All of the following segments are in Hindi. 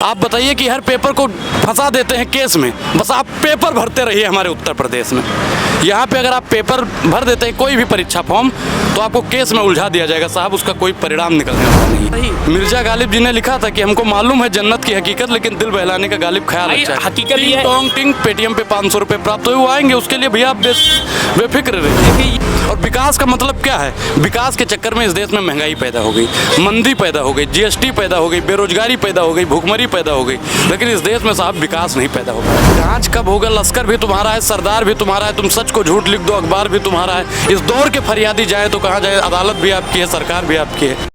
आप बताइए कि हर पेपर को फंसा देते हैं केस में, बस आप पेपर भरते रहिए हमारे उत्तर प्रदेश में। यहाँ पे अगर आप पेपर भर देते हैं कोई भी परीक्षा फॉर्म तो आपको केस में उलझा दिया जाएगा साहब, उसका कोई परिणाम निकलने वाला नहीं है। मिर्जा गालिब जी ने लिखा था कि हमको मालूम है जन्नत की हकीकत, लेकिन दिल बहलाने का गालिब ख्याल अच्छा है। हकीकत ये है, टोंग टिंग पेटीएम पे 500 रुपये प्राप्त हुए, वो आएंगे, उसके लिए भैया आप बेफिक्र रहिए। और विकास का मतलब क्या है? विकास के चक्कर में इस देश में महंगाई पैदा हो गई, मंदी पैदा हो गई, जीएसटी पैदा हो गई, बेरोजगारी पैदा हो गई, भूखमरी पैदा हो गई, लेकिन इस देश में साहब विकास नहीं पैदा हो पाया। जांच कब होगा? लश्कर भी तुम्हारा है, सरदार भी तुम्हारा है, तुम सच को झूठ लिख दो, अखबार भी तुम्हारा है। इस दौर के फरियादी जाए तो कहाँ जाए? अदालत भी आपकी है, सरकार भी आपकी है।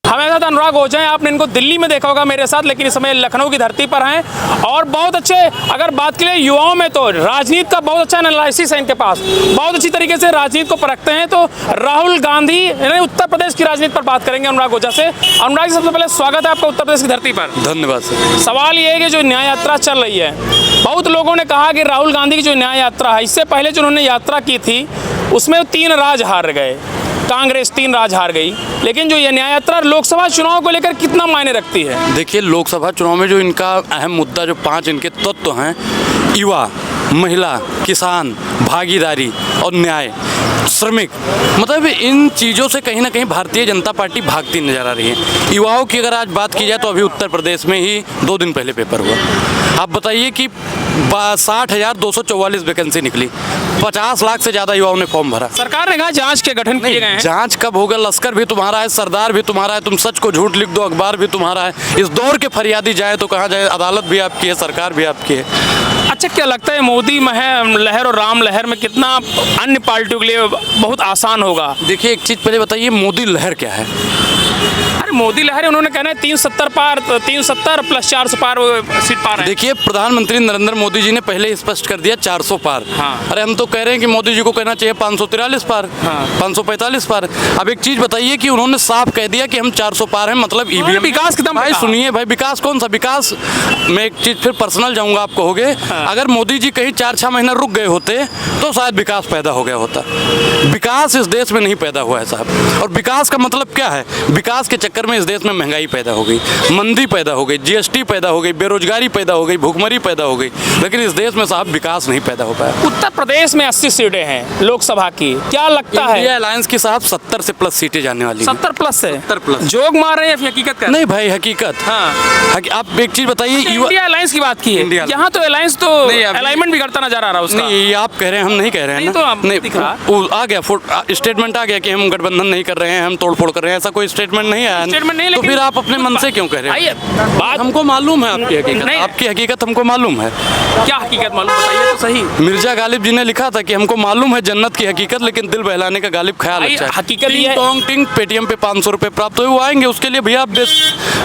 हमारे साथ अनुराग ओझा हैं। आपने इनको दिल्ली में देखा होगा मेरे साथ, लेकिन इस समय लखनऊ की धरती पर हैं और बहुत अच्छे, अगर बात करें युवाओं में तो राजनीति का बहुत अच्छा एनालिसिस है इनके पास, बहुत अच्छी तरीके से राजनीति को परखते हैं। तो राहुल गांधी उत्तर प्रदेश की राजनीति पर बात करेंगे अनुराग ओझा से। अनुराग जी, सबसे पहले स्वागत है आपका उत्तर प्रदेश की धरती पर। धन्यवाद सर। सवाल ये है कि जो न्याय यात्रा चल रही है, बहुत लोगों ने कहा कि राहुल गांधी की जो न्याय यात्रा है, इससे पहले जो उन्होंने यात्रा की थी उसमें 3 राज हार गए, कांग्रेस 3 राज हार गई, लेकिन जो ये न्याय यात्रा लोकसभा चुनाव को लेकर कितना मायने रखती है? देखिए, लोकसभा चुनाव में जो इनका अहम मुद्दा, जो 5 इनके तत्व हैं, युवा, महिला, किसान, भागीदारी और न्याय, श्रमिक, मतलब इन चीज़ों से कहीं ना कहीं भारतीय जनता पार्टी भागती नजर आ रही है। युवाओं की अगर आज बात की जाए तो अभी उत्तर प्रदेश में ही 2 दिन पहले पेपर हुआ। आप बताइए कि 60,244 वैकेंसी निकली, 50 लाख से ज़्यादा युवाओं ने फॉर्म भरा। सरकार ने कहा जांच के गठन किए गए हैं। जांच कब होगा? लश्कर भी तुम्हारा है, सरदार भी तुम्हारा है, तुम सच को झूठ लिख दो, अखबार भी तुम्हारा है। इस दौर के फरियादी जाए तो कहाँ जाए? अदालत भी आपकी है, सरकार भी आपकी है। अच्छा, क्या लगता है मोदी लहर और राम लहर में कितना अन्य पार्टियों के लिए बहुत आसान होगा? देखिए, एक चीज़ पहले बताइए, मोदी लहर क्या है? अरे मोदी लहर है, उन्होंने कहना है 370 पार, 370 प्लस 400 पार सीट पार है। देखिए, प्रधानमंत्री नरेंद्र मोदी जी ने पहले ही स्पष्ट कर दिया 400 पार। हाँ। अरे हम तो कह रहे हैं कि मोदी जी को कहना चाहिए 543 पार। हाँ। 545 पार। अब एक चीज बताइए कि उन्होंने साफ कह दिया कि हम 400 पार हैं, मतलब ईवीएम विकास कितना? भाई सुनिए भाई, विकास कौन सा विकास? मैं एक चीज फिर पर्सनल जाऊंगा, आप कहोगे। हाँ। अगर मोदी जी कहीं 4-6 महीना रुक गए होते तो शायद विकास पैदा हो गया होता। विकास इस देश में नहीं पैदा हुआ है साहब। और विकास का मतलब क्या है? विकास के चक्कर में इस देश में महंगाई पैदा हो गई, मंदी पैदा हो गई, जीएसटी पैदा हो गई, बेरोजगारी पैदा हो गई, भूखमरी पैदा हो गई, लेकिन इस देश में साहब विकास नहीं पैदा हो पाया। उत्तर प्रदेश में 80 सीटें हैं लोकसभा की, क्या लगता है? इंडिया अलायंस की साहब 70 से प्लस सीटें जाने वाली 70 प्लस है? 70 प्लस। जोक मार रहे हैं या हकीकत कर? नहीं भाई, हकीकत। हाँ। आप एक चीज बताइए, इंडिया अलायंस की बात की है, यहाँ तो अलायंस तो अलाइनमेंट भी करता नजर आ रहा है उसका। नहीं, ये आप कह रहे हैं, हम नहीं कह रहे हैं ना। तो नहीं, आ गया स्टेटमेंट आ गया कि हम गठबंधन नहीं कर रहे हैं, हम तोड़फोड़ कर रहे हैं, ऐसा कोई स्टेटमेंट नहीं आया। स्टेटमेंट नहीं, तो फिर आप अपने मन से क्यों कह रहे हैं? बात हमको मालूम है आपकी हकीकत, आपकी हकीकत हमको मालूम है। क्या हकीकत मालूम, बताइए तो सही। मिर्जा गालिब जी ने लिखा था कि हमको मालूम है जन्नत की हकीकत, लेकिन दिल बहलाने का गालिब ख्याल अच्छा है। हकीकत ये है, टोंग टिंग पेटीएम पे 500 रुपये प्राप्त हुए, वो आएंगे, उसके लिए भैया आप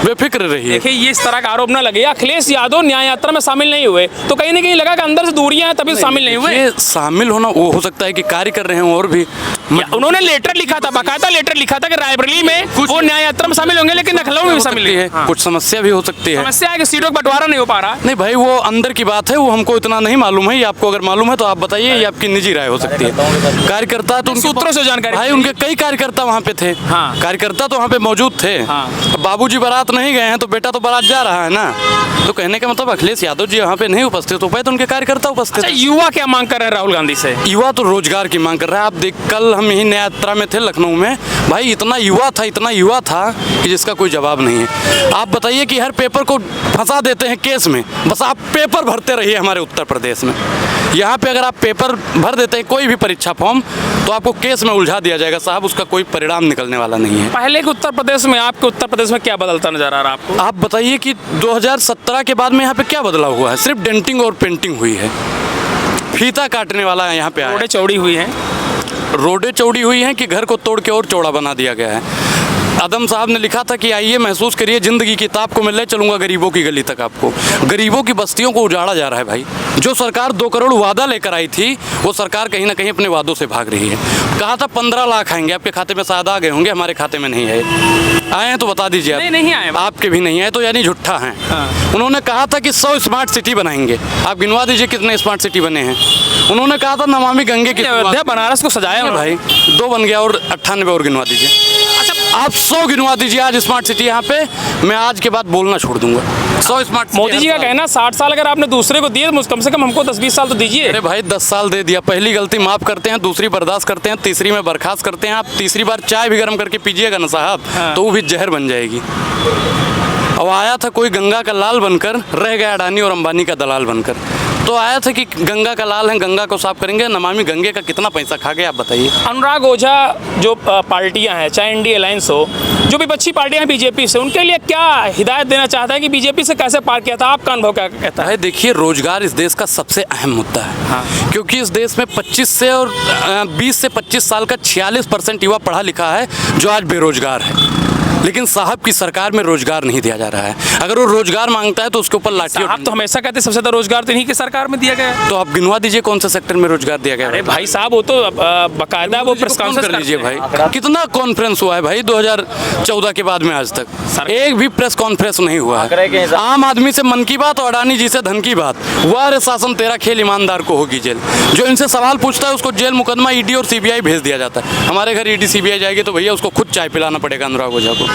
बेफिक्र रहिए। देखिए, ये इस तरह का आरोप ना लगे। अखिलेश यादव न्याय यात्रा में शामिल नहीं हुए तो कहीं ना कहीं लगा कि अंदर से दूरियां हैं, तभी शामिल नहीं हुए। शामिल होना वो हो सकता है कि कार्य कर रहे हैं और भी। उन्होंने लेटर लिखा था, बाकायदा लेटर लिखा था कि रायबरेली में वो न्याय यात्रा में शामिल होंगे, लेकिन लखनऊ में भी शामिल है। कुछ समस्या भी हो सकती है। समस्या है कि सीटों का बंटवारा नहीं हो पा रहा। नहीं भाई, वो अंदर की बात है, वो हमको इतना नहीं मालूम है। ये आपको अगर मालूम है तो आप बताइए, ये आपकी निजी राय हो सकती है। कार्यकर्ता तो सूत्रों से जानकारी भाई, उनके कई कार्यकर्ता वहाँ पे थे। हाँ। कार्यकर्ता तो वहाँ पे मौजूद थे। हाँ। बाबूजी बारात नहीं गए हैं तो बेटा तो बारात जा रहा है ना। तो कहने का मतलब अखिलेश यादव जी वहाँ पे नहीं उपस्थित हो पाए तो उनके कार्यकर्ता उपस्थित। युवा क्या मांग कर रहे हैं राहुल गांधी से? युवा तो रोजगार की मांग कर रहा है। आप देख, कल हम यही न्याय यात्रा में थे लखनऊ में, भाई इतना युवा था कि जिसका कोई जवाब नहीं है। आप बताइए कि हर पेपर को फंसा देते हैं केस में, बस आप पेपर भरते रहिए हमारे उत्तर प्रदेश में। यहाँ पे अगर आप पेपर भर देते हैं कोई भी परीक्षा फॉर्म तो आपको केस में उलझा दिया जाएगा साहब, उसका कोई परिणाम निकलने वाला नहीं है। पहले के उत्तर प्रदेश में, आपके उत्तर प्रदेश में क्या बदलता नजर आ रहा है आपको? आप बताइए कि 2017 के बाद में यहाँ पे क्या बदलाव हुआ है? सिर्फ डेंटिंग और पेंटिंग हुई है, फीता काटने वाला है यहाँ पे। रोडें चौड़ी हुई हैं, रोडें चौड़ी हुई हैं कि घर को तोड़ के और चौड़ा बना दिया गया है। आदम साहब ने लिखा था कि आइए महसूस करिए जिंदगी की ताप को, मैं ले चलूंगा गरीबों की गली तक आपको। गरीबों की बस्तियों को उजाड़ा जा रहा है भाई। जो सरकार 2 करोड़ वादा लेकर आई थी, वो सरकार कहीं ना कहीं अपने वादों से भाग रही है। कहा था 15 लाख आएंगे, आपके खाते में शायद आ गए होंगे, हमारे खाते में नहीं आए हैं तो बता दीजिए आप। नहीं आए, आपके भी नहीं आए तो यानी झूठा है। हाँ। उन्होंने कहा था कि 100 स्मार्ट सिटी बनाएंगे, आप गिनवा दीजिए कितने स्मार्ट सिटी बने हैं। उन्होंने कहा था नमामि गंगे की, बनारस को सजाया भाई 2 बन गया और 98 और गिनवा दीजिए। अच्छा, आप 100 गिनवा दीजिए आज स्मार्ट सिटी यहाँ पे, मैं आज के बाद बोलना छोड़ दूंगा। 100 स्मार्ट सिटी। मोदी जी का कहना 60 साल अगर आपने दूसरे को दिए तो कम से कम हमको 10-20 साल तो दीजिए। अरे भाई 10 साल दे दिया, पहली गलती माफ करते हैं, दूसरी बर्दाश्त करते हैं, तीसरी में बर्खास्त करते हैं। आप तीसरी बार चाय भी गर्म करके पीजिएगा ना साहब, तो वो भी जहर बन जाएगी। अब आया था कोई गंगा का लाल बनकर, रह गया अडानी और अंबानी का दलाल बनकर। तो आया था कि गंगा का लाल है, गंगा को साफ करेंगे, नमामि गंगे का कितना पैसा खा गए आप बताइए। अनुराग ओझा जो पार्टियां हैं, चाहे इंडिया अलायंस हो, जो विपक्षी पार्टियां हैं बीजेपी से, उनके लिए क्या हिदायत देना चाहता है कि बीजेपी से कैसे पार किया था? आपका अनुभव क्या कहता है? देखिए, रोजगार इस देश का सबसे अहम मुद्दा है। हाँ। क्योंकि इस देश में 20 से 25 साल का 46% युवा पढ़ा लिखा है जो आज बेरोजगार है। लेकिन साहब की सरकार में रोजगार नहीं दिया जा रहा है। अगर वो रोजगार मांगता है तो उसके ऊपर लाठी। आप तो हमेशा कहते हैं सबसे ज्यादा रोजगार तो इन्हीं की सरकार में दिया गया है। तो आप गिनवा दीजिए कौन से सेक्टर में रोजगार दिया गया है। अरे भाई साहब, वो तो बकायदा वो प्रेस कॉन्फ्रेंस कर लीजिए भाई, कितना कॉन्फ्रेंस हुआ है भाई 2014 के बाद में आज तक एक भी प्रेस कॉन्फ्रेंस नहीं हुआ है। आम आदमी से मन की बात और अडानी जी से धन की बात। वाह शासन तेरा खेल, ईमानदार को होगी जेल। जो इनसे सवाल पूछता है उसको जेल, मुकदमा ईडी और सीबीआई भेज दिया जाता है। हमारे घर ईडी सीबीआई जाएगी तो भैया उसको खुद चाय पिलाना पड़ेगा अनुराग ओझा को।